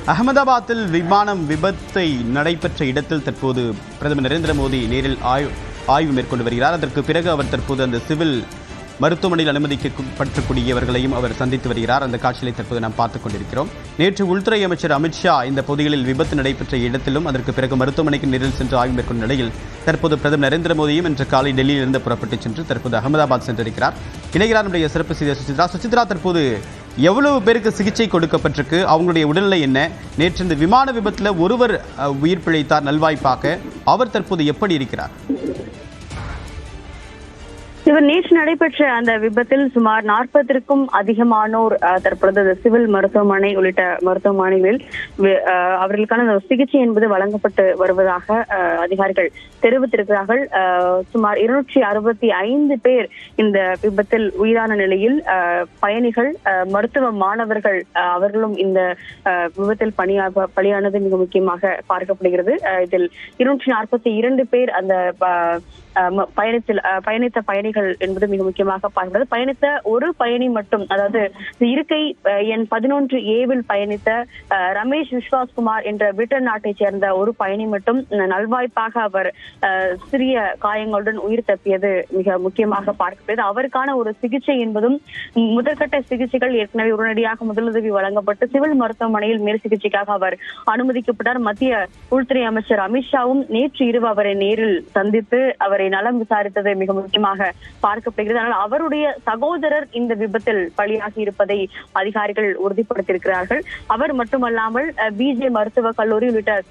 அகமதாபாத்தில் விமானம் விபத்தை நடைபெற்ற இடத்தில் தற்போது பிரதமர் நரேந்திர மோடி நேரில் ஆய்வு மேற்கொண்டு வருகிறார். அதற்கு பிறகு அவர் தற்போது அந்த சிவில் மருத்துவமனையில் அனுமதிக்கப்படக்கூடியவர்களையும் அவர் சந்தித்து வருகிறார். அந்த காட்சிகளை தற்போது நாம் பார்த்துக் கொண்டிருக்கிறோம். நேற்று உள்துறை அமைச்சர் அமித்ஷா இந்த பகுதிகளில் விபத்து நடைபெற்ற இடத்திலும் அதற்கு பிறகு மருத்துவமனைக்கு நேரில் சென்று ஆய்வு மேற்கொண்ட நிலையில் தற்போது பிரதமர் நரேந்திர மோடியும் இன்று காலை டெல்லியிலிருந்து புறப்பட்டுச் சென்று தற்போது அகமதாபாத் சென்றிருக்கிறார். இணைகிறார் நம்முடைய சிறப்பு செய்தியாளர் சுசித்ரா. தற்போது எவ்வளவு பேருக்கு சிகிச்சை கொடுக்கப்பட்டிருக்கு, அவங்களுடைய உடல்நிலை என்ன? நேற்று இந்த விமான விபத்தில் ஒருவர் உயிர் பிழைத்தார் நல்வாய்ப்பாக. அவர் தற்போது எப்படி இருக்கிறார்? இவர் நேற்று நடைபெற்ற அந்த விபத்தில் சுமார் 40ற்கும் அதிகமானோர் தற்பொழுது சிவில் மருத்துவமனை உள்ளிட்ட மருத்துவமனைகளில் அவர்களுக்கான சிகிச்சை என்பது வழங்கப்பட்டு வருவதாக அதிகாரிகள் தெரிவித்திருக்கிறார்கள். சுமார் 265 பேர் இந்த விபத்தில் உயிரான நிலையில் பயணிகள், மருத்துவ மாணவர்கள் அவர்களும் இந்த விபத்தில் பலியானது மிக முக்கியமாக பார்க்கப்படுகிறது. இதில் 242 பேர் அந்த பயணித்த பயணிகள் என்பது மிக முக்கியமாக பார்க்கிறது. பயணித்த ஒரு பயணி மட்டும், அதாவது இருக்கை எண் 11A பயணித்த ரமேஷ் விஸ்வாஸ்குமார் என்ற பிரிட்டன் நாட்டை சேர்ந்த ஒரு பயணி மட்டும் நல்வாய்ப்பாக அவர் சிறிய காயங்களுடன் உயிர் தப்பியது மிக முக்கியமாக பார்க்கப்படுகிறது. அவருக்கான ஒரு சிகிச்சை என்பதும் முதற்கட்ட சிகிச்சைகள் ஏற்கனவே உடனடியாக முதலுதவி வழங்கப்பட்டு சிவில் மருத்துவமனையில் மேல் சிகிச்சைக்காக அவர் அனுமதிக்கப்பட்டார். மத்திய உள்துறை அமைச்சர் அமித்ஷாவும் நேற்று இரவு அவரை நேரில் சந்தித்து அவரை நலம் விசாரித்தது மிக முக்கியமாக பார்க்கப்படுகிறது. ஆனால் அவருடைய சகோதரர் இந்த விபத்தில் பலியாகி இருப்பதை அதிகாரிகள் உறுதிப்படுத்தியிருக்கிறார்கள். அவர் மட்டுமல்லாமல் பிஜே மருத்துவக் கல்லூரி உள்ளிட்ட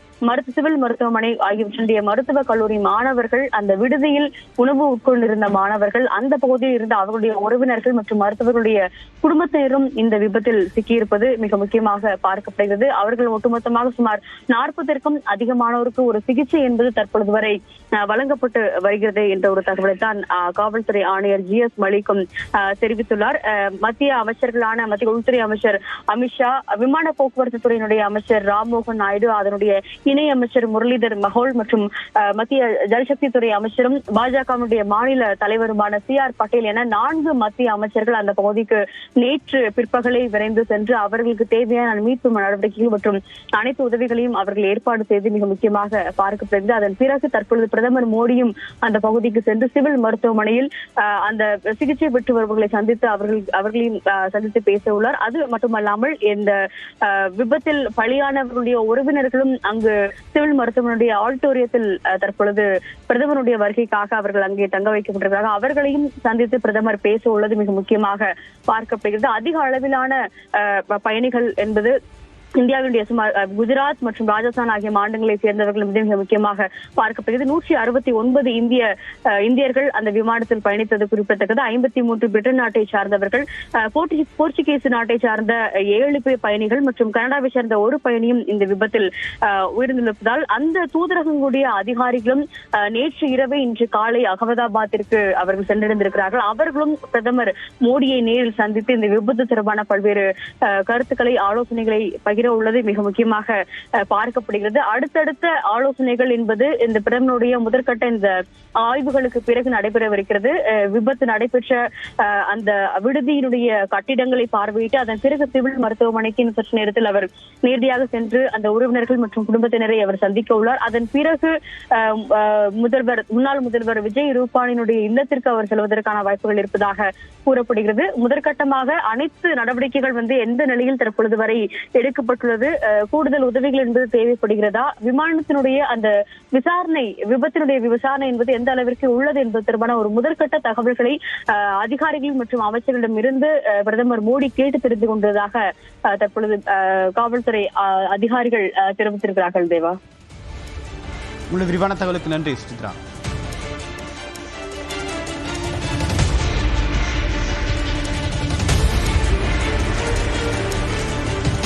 சிவில் மருத்துவமனை ஆகியவற்றுடைய மருத்துவக் கல்லூரி மாணவர்கள், அந்த விடுதியில் உணவு உட்கொண்டிருந்த மாணவர்கள், அந்த பகுதியில் இருந்த அவர்களுடைய உறவினர்கள் மற்றும் மருத்துவர்களுடைய குடும்பத்தினரும் இந்த விபத்தில் சிக்கியிருப்பது மிக முக்கியமாக பார்க்கப்படுகிறது. அவர்கள் ஒட்டுமொத்தமாக சுமார் 40ற்கும் அதிகமானோருக்கு ஒரு சிகிச்சை என்பது தற்பொழுது வரை வழங்கப்பட்டு வருகிறது என்ற ஒரு தகவலை தான் காவல்துறை ஆணையர் GS மலிக்கும் தெரிவித்துள்ளார். மத்திய அமைச்சர்களான மத்திய உள்துறை அமைச்சர் அமித்ஷா, விமான போக்குவரத்து துறையினுடைய அமைச்சர் ராம்மோகன் நாயுடு, அதனுடைய இணை அமைச்சர் முரளிதர் மஹோல் மற்றும் மத்திய ஜல்சக்தி துறை அமைச்சரும் பாஜகவினுடைய மாநில தலைவருமான CR பட்டேல் என 4 மத்திய அமைச்சர்கள் அந்த பகுதிக்கு நேற்று பிற்பகலை விரைந்து சென்று அவர்களுக்கு தேவையான மீட்பு நடவடிக்கைகள் மற்றும் அனைத்து உதவிகளையும் அவர்கள் ஏற்பாடு செய்து மிக முக்கியமாக பார்க்கப்படுகிறது. அதன் பிறகு தற்பொழுது பிரதமர் மோடியும் அந்த பகுதிக்கு சென்று சிவில் மருத்துவமனையில் அந்த சிகிச்சை பெற்று வருபவர்களை சந்தித்து அவர்களையும் சந்தித்து பேச உள்ளார். அது மட்டுமல்லாமல் இந்த விபத்தில் பலியானவர்களுடைய உறவினர்களும் அங்கு சிவில் மருத்துவமனையுடைய ஆடிட்டோரியத்தில் தற்பொழுது பிரதமருடைய வருகைக்காக அவர்கள் அங்கே தங்க வைக்கப்பட்டிருக்கிறார்கள். அவர்களையும் சந்தித்து பிரதமர் பேச உள்ளது மிக முக்கியமாக பார்க்கப்படுகிறது. அதிக அளவிலான பயணிகள் என்பது இந்தியாவினுடைய சுமார் குஜராத் மற்றும் ராஜஸ்தான் ஆகிய மாநிலங்களை சேர்ந்தவர்கள் மிக முக்கியமாக பார்க்கப்படுகிறது. 169 இந்தியர்கள் அந்த விமானத்தில் பயணித்தது குறிப்பிடத்தக்கது. 53 பிரிட்டன் நாட்டை சார்ந்தவர்கள், போர்ச்சுகீஸ் நாட்டை சார்ந்த 7 பேர் பயணிகள் மற்றும் கனடாவை சேர்ந்த ஒரு பயணியும் இந்த விபத்தில் உயிரிழந்திருப்பதால் அந்த தூதரகங்களுடைய அதிகாரிகளும் நேற்று இரவு இன்று காலை அகமதாபாத்திற்கு அவர்கள் சென்றடைந்திருக்கிறார்கள். அவர்களும் பிரதமர் மோடியை நேரில் சந்தித்து இந்த விபத்து தொடர்பான பல்வேறு கருத்துக்களை, ஆலோசனைகளை உள்ளது மிக முக்கியமாக பார்க்கப்படுகிறது. அடுத்தடுத்த ஆலோசனைகள் என்பது இந்த பிரதமருடைய முதற்கட்ட இந்த ஆய்வுகளுக்கு பிறகு நடைபெறவிருக்கிறது. விபத்து நடைபெற்ற அந்த விடுதியினுடைய கட்டிடங்களை பார்வையிட்டு அதன் பிறகு சிவில் மருத்துவமனைக்கு சற்று நேரத்தில் அவர் நேரடியாக சென்று அந்த உறவினர்கள் மற்றும் குடும்பத்தினரை அவர் சந்திக்க உள்ளார். அதன் பிறகு முன்னாள் முதல்வர் விஜய் ரூபானியினுடைய இல்லத்திற்கு அவர் செல்வதற்கான வாய்ப்புகள் இருப்பதாக கூறப்படுகிறது. முதற்கட்டமாக அனைத்து நடவடிக்கைகள் எந்த நிலையில் தற்பொழுது வரை எடுக்கப்பட்டுள்ளது, கூடுதல் உதவிகள் என்பது தேவைப்படுகிறதா, விமானத்தினுடைய அந்த விபத்தினுடைய விசாரணை என்பது எந்த அளவிற்கு உள்ளது என்பது தொடர்பான ஒரு முதற்கட்ட தகவல்களை அதிகாரிகள் மற்றும் அமைச்சர்களிடம் இருந்து பிரதமர் மோடி கேட்டு தெரிந்து கொண்டதாக தற்பொழுது காவல்துறை அதிகாரிகள் தெரிவித்திருக்கிறார்கள். தேவா, உள்ள விரிவான தகவலுக்கு நன்றி சுசித்ரா.